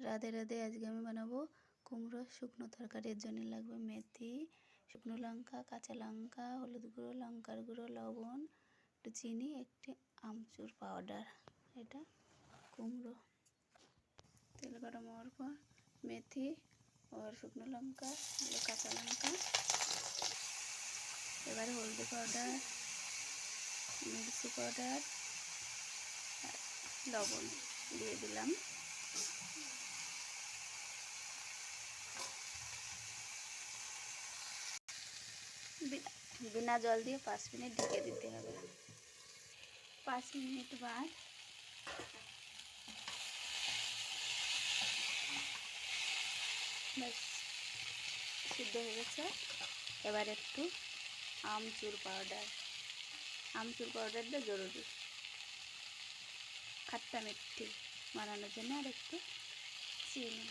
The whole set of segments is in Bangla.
রাধে রাধে। আজকে আমি বানাবো কুমড়ো শুকনো তরকারির জন্য লাগবে মেথি, শুকনো লঙ্কা, কাঁচা লঙ্কা, হলুদ গুঁড়ো, লঙ্কার গুঁড়ো, লবণ, একটু চিনি, একটি আমচুর পাউডার। এটা কুমড়ো। তেল গরম হওয়ার পর মেথি और শুকনো লঙ্কা, কাঁচা লঙ্কা, এবারে হলদি পাউডার, মির্চি পাউডার, লবণ দিয়ে দিলাম। बिना जल दिए 5 मिनट ढके दीते हैं। 5 मिनट बाद बस सिद्ध हो गए। एबार एकटू आमचूर पाउडार जरूरी खट्टा मिट्टी बानानोर जन्य और एकटू चीनी।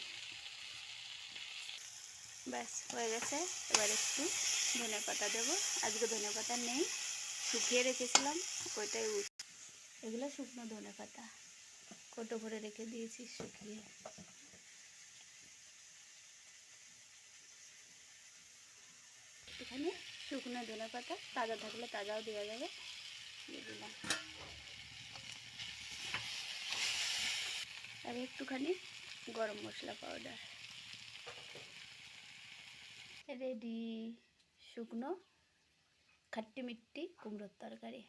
बस हो गए। एबार एकटू धने पाता देव। आज के धने पाता नहीं, शुकिए रेखेছিলাম ওইটাই। এগুলো শুকনো ধনে পাতা কোটো করে রেখে দিয়েছি শুকিয়ে। এখানে শুকনো ধনে পাতা তাজা থাকলে তাজাও দেওয়া যাবে, দিয়ে দিলাম। আর একটুখানি গরম মশলা পাউডার। রেডি শুকনো खट्टी मिट्टी कुमड़ोर तरकारी।